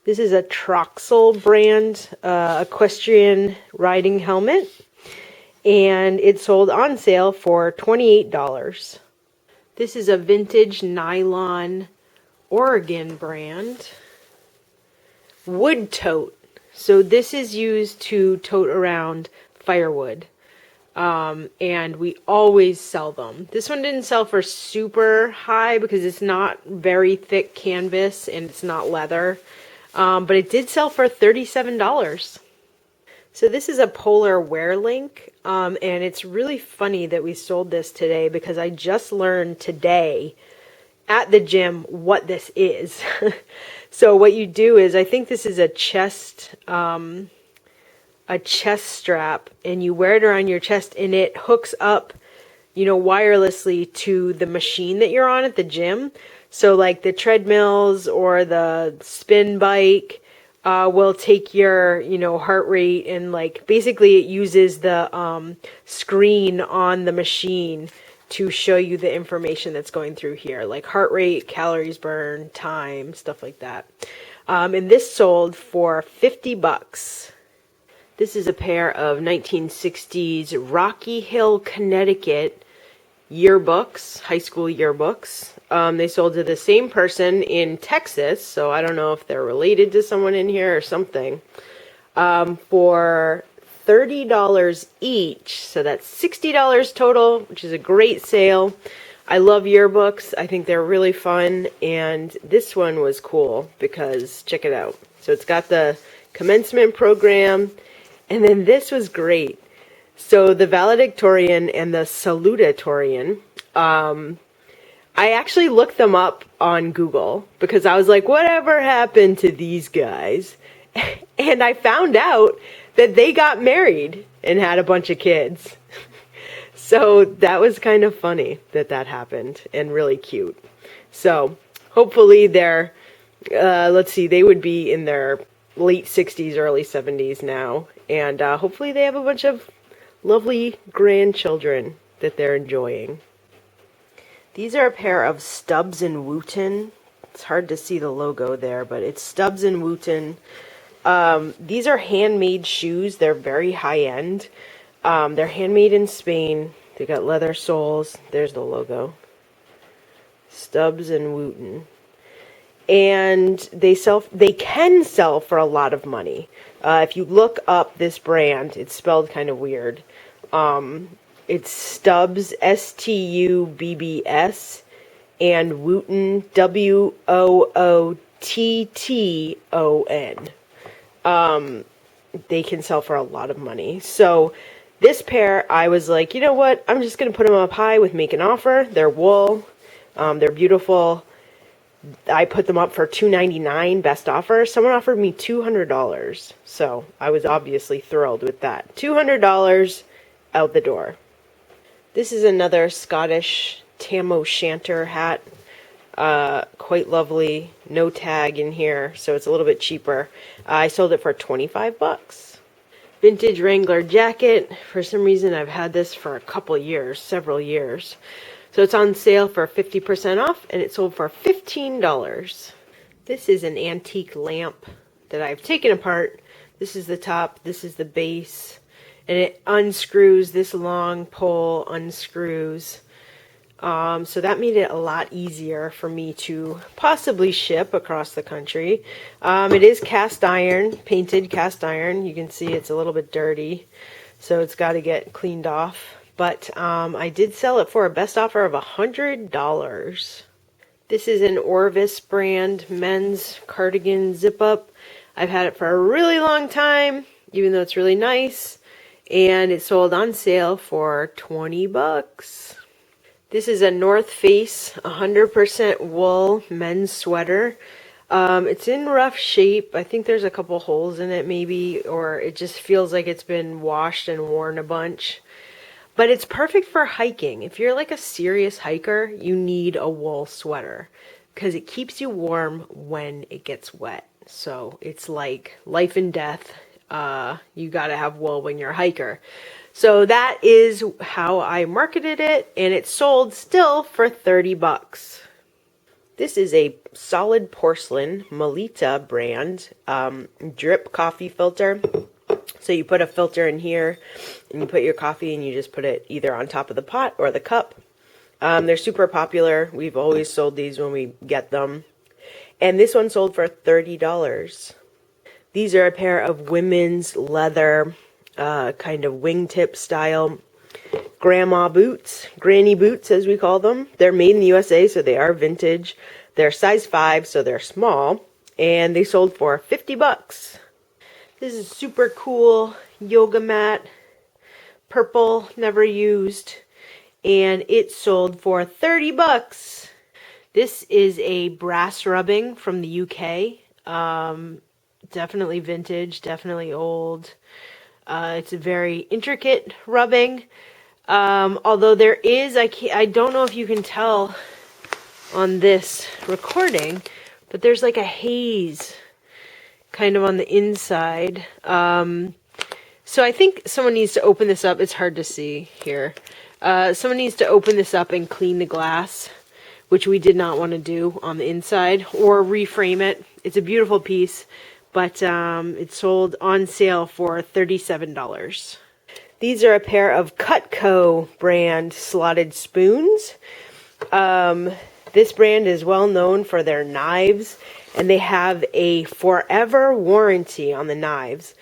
This is a Troxel brand equestrian riding helmet, and it sold on sale for $28. This is a vintage nylon Oregon brand wood tote. So this is used to tote around firewood. And we always sell them. This one didn't sell for super high because it's not very thick canvas and it's not leather. But it did sell for $37. So this is a polar wear link. And it's really funny that we sold this today because I just learned today at the gym what this is. So what you do is, I think this is a chest strap, and you wear it around your chest, and it hooks up, wirelessly to the machine that you're on at the gym. So like the treadmills or the spin bike will take your, heart rate, and like basically it uses the screen on the machine to show you the information that's going through here, like heart rate, calories burned, time, stuff like that. And this sold for $50. This is a pair of 1960s Rocky Hill, Connecticut yearbooks, high school yearbooks. They sold to the same person in Texas, so I don't know if they're related to someone in here or something, for $30 each. So that's $60 total, which is a great sale. I love yearbooks. I think they're really fun, and this one was cool because check it out. So it's got the commencement program, and then this was great. So the valedictorian and the salutatorian, I actually looked them up on Google because I was like, whatever happened to these guys? And I found out that they got married and had a bunch of kids. So that was kind of funny that happened, and really cute. So hopefully they're, they would be in their late 60s, early 70s now. And hopefully they have a bunch of lovely grandchildren that they're enjoying. These are a pair of Stubbs and Wooten. It's hard to see the logo there, but it's Stubbs and Wooten. These are handmade shoes. They're very high-end. They're handmade in Spain. They got leather soles. There's the logo. Stubbs and Wooten. And they can sell for a lot of money. If you look up this brand, it's spelled kind of weird. It's Stubbs, Stubbs, and Wooten, Wootton. They can sell for a lot of money. So this pair, I was like, you know what? I'm just going to put them up high with make an offer. They're wool. They're beautiful. I put them up for $299 best offer. Someone offered me $200. So I was obviously thrilled with that. $200 out the door. This is another Scottish tam o' shanter hat. Quite lovely. No tag in here, so it's a little bit cheaper. I sold it for $25. Vintage Wrangler jacket. For some reason, I've had this for a couple years, several years. So it's on sale for 50% off, and it sold for $15. This is an antique lamp that I've taken apart. This is the top, this is the base, and it unscrews. This long pole unscrews. So that made it a lot easier for me to possibly ship across the country. It is cast iron, painted cast iron. You can see it's a little bit dirty, so it's got to get cleaned off. But I did sell it for a best offer of $100. This is an Orvis brand men's cardigan zip-up. I've had it for a really long time, even though it's really nice. And it sold on sale for $20. This is a North Face 100% wool men's sweater. It's in rough shape. I think there's a couple holes in it maybe, or it just feels like it's been washed and worn a bunch. But it's perfect for hiking. If you're like a serious hiker, you need a wool sweater because it keeps you warm when it gets wet. So it's like life and death. You gotta have wool when you're a hiker. So that is how I marketed it, and it sold still for $30. This is a solid porcelain Melita brand drip coffee filter. So you put a filter in here and you put your coffee and you just put it either on top of the pot or the cup. They're super popular. We've always sold these when we get them. And this one sold for $30. These are a pair of women's leather kind of wingtip style grandma boots, granny boots as we call them. They're made in the USA, so they are vintage. They're size 5, so they're small, and they sold for $50. This is super cool yoga mat, purple, never used, and it sold for $30. This is a brass rubbing from the UK. Definitely vintage, definitely old. It's a very intricate rubbing. Although there is, I don't know if you can tell on this recording, but there's like a haze kind of on the inside. So I think someone needs to open this up. It's hard to see here. Someone needs to open this up and clean the glass, which we did not want to do on the inside, or reframe it. It's a beautiful piece, but it sold on sale for $37. These are a pair of Cutco brand slotted spoons. This brand is well known for their knives, and they have a forever warranty on the knives,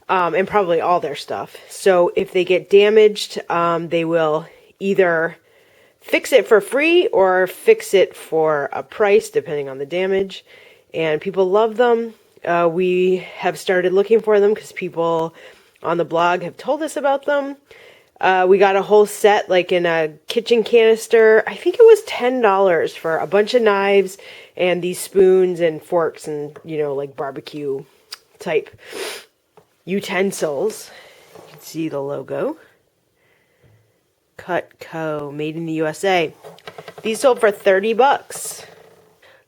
and probably all their stuff. So if they get damaged, they will either fix it for free or fix it for a price, depending on the damage. And people love them. We have started looking for them because people on the blog have told us about them. We got a whole set, like in a kitchen canister. I think it was $10 for a bunch of knives and these spoons and forks and, you know, like barbecue type utensils. You can see the logo. Cutco, made in the USA. These sold for $30.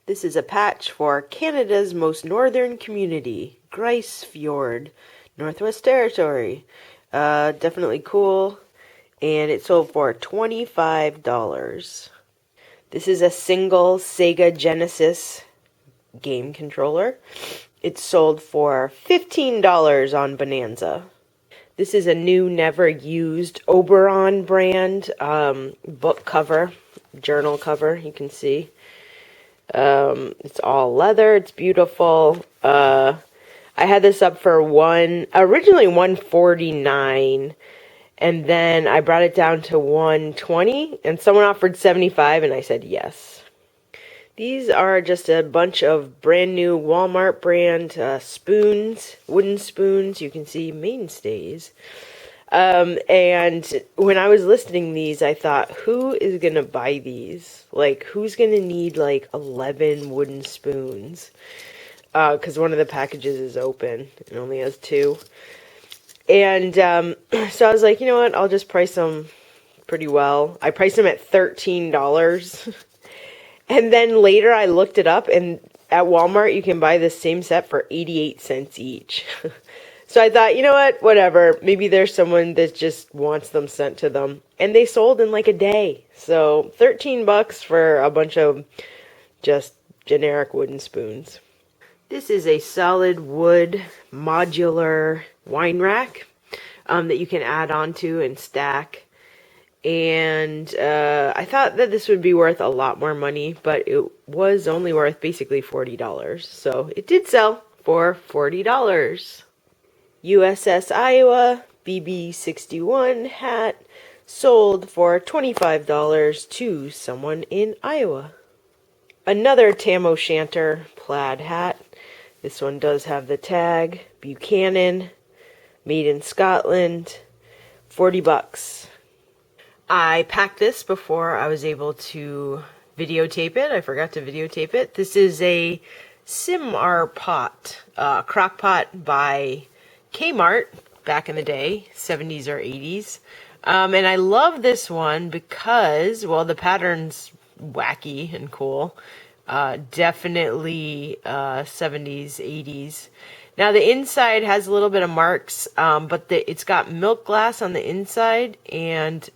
This is a patch for Canada's most northern community, Grice Fjord, Northwest Territory. Definitely cool. And it sold for $25. This is a single Sega Genesis game controller. It sold for $15 on Bonanza. This is a new, never used Oberon brand book cover, journal cover, you can see. It's all leather. It's beautiful. I had this up for originally $149, and then I brought it down to $120, and someone offered $75, and I said yes. These are just a bunch of brand new Walmart brand spoons, wooden spoons. You can see mainstays. And when I was listing these, I thought, who is going to buy these? Like, who's going to need like 11 wooden spoons? Because one of the packages is open. It only has 2. And so I was like, you know what? I'll just price them pretty well. I priced them at $13. And then later I looked it up, and at Walmart you can buy this same set for 88 cents each. So I thought, you know what, whatever. Maybe there's someone that just wants them sent to them. And they sold in like a day. So $13 for a bunch of just generic wooden spoons. This is a solid wood modular wine rack that you can add onto and stack. And I thought that this would be worth a lot more money, but it was only worth basically $40. So it did sell for $40. USS Iowa BB61 hat sold for $25 to someone in Iowa. Another Tam O'Shanter plaid hat. This one does have the tag. Buchanan, made in Scotland, $40. I packed this before I was able to videotape it. I forgot to videotape it. This is a Simar pot, crock pot by Kmart back in the day, 70s or 80s. And I love this one because, well, the pattern's wacky and cool. Definitely 70s, 80s. Now the inside has a little bit of marks, but it's got milk glass on the inside, and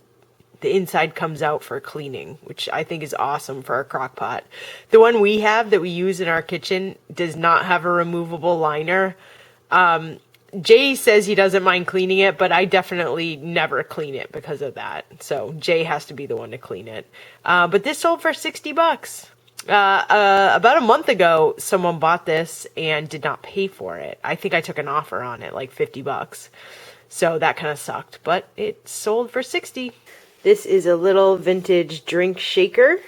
the inside comes out for cleaning, which I think is awesome for a crock pot. The one we have that we use in our kitchen does not have a removable liner. Jay says he doesn't mind cleaning it, but I definitely never clean it because of that. So Jay has to be the one to clean it. But this sold for $60. About a month ago, someone bought this and did not pay for it. I think I took an offer on it, like $50. So that kind of sucked, but it sold for $60. This is a little vintage drink shaker.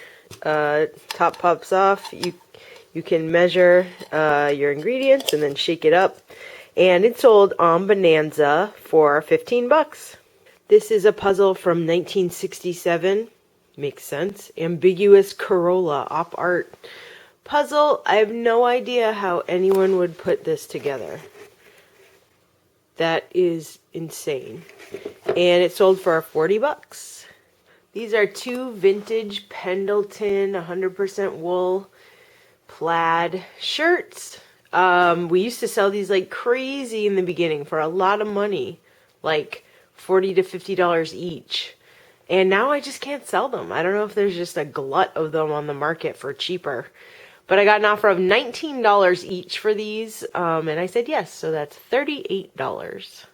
Top pops off. You can measure your ingredients and then shake it up. And it sold on Bonanza for $15. This is a puzzle from 1967. Makes sense. Ambiguous Corolla op art puzzle. I have no idea how anyone would put this together. That is insane. And it sold for $40. These are two vintage Pendleton 100% wool plaid shirts. We used to sell these like crazy in the beginning for a lot of money, like $40 to $50 each. And now I just can't sell them. I don't know if there's just a glut of them on the market for cheaper. But I got an offer of $19 each for these, and I said yes, so that's $38.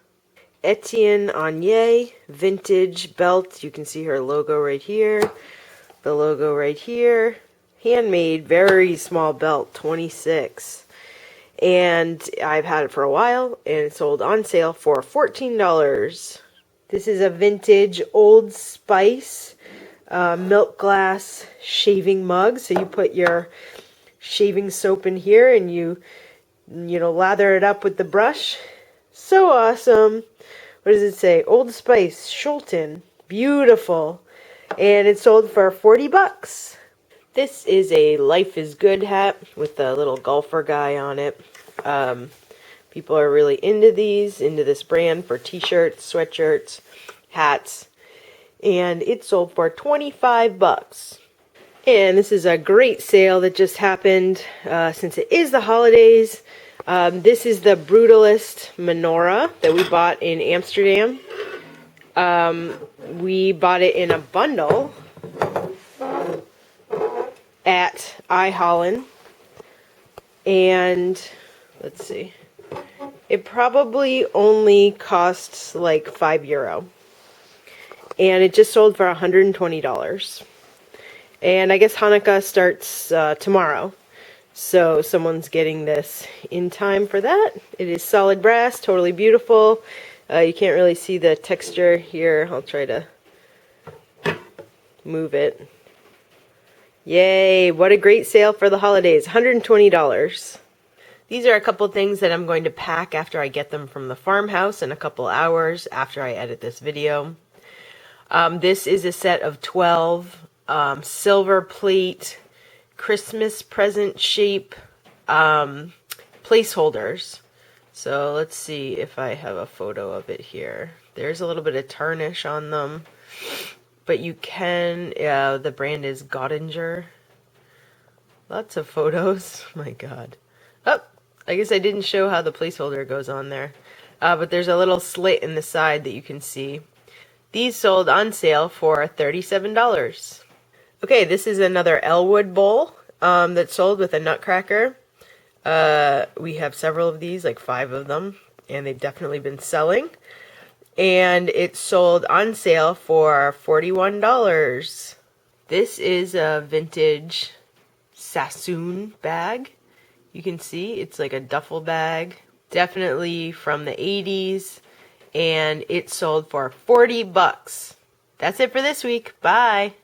Etienne Anier vintage belt. You can see her logo right here, the logo right here. Handmade, very small belt, $26. And I've had it for a while, and it sold on sale for $14. This is a vintage Old Spice milk glass shaving mug. So you put your shaving soap in here and you lather it up with the brush. So awesome. What does it say? Old Spice, Schulten. Beautiful. And it sold for $40. This is a Life is Good hat with a little golfer guy on it. People are really into this brand for t-shirts, sweatshirts, hats. And it sold for $25. And this is a great sale that just happened since it is the holidays. This is the Brutalist menorah that we bought in Amsterdam. We bought it in a bundle at I Holland. And let's see. It probably only costs like €5. And it just sold for $120. And I guess Hanukkah starts tomorrow. So someone's getting this in time for that. It is solid brass, totally beautiful. You can't really see the texture here. I'll try to move it. Yay, what a great sale for the holidays. $120. These are a couple things that I'm going to pack after I get them from the farmhouse in a couple hours after I edit this video. This is a set of 12 silver plate Christmas present shape placeholders. So let's see if I have a photo of it here. There's a little bit of tarnish on them, but you can, the brand is Sccavenger. Lots of photos. My God. Oh, I guess I didn't show how the placeholder goes on there. But there's a little slit in the side that you can see. These sold on sale for $37. Okay, this is another Elwood bowl that sold with a nutcracker. We have several of these, like 5 of them, and they've definitely been selling. And it sold on sale for $41. This is a vintage sassoon bag. You can see it's like a duffel bag, definitely from the 80s, and it sold for $40. That's it for this week. Bye.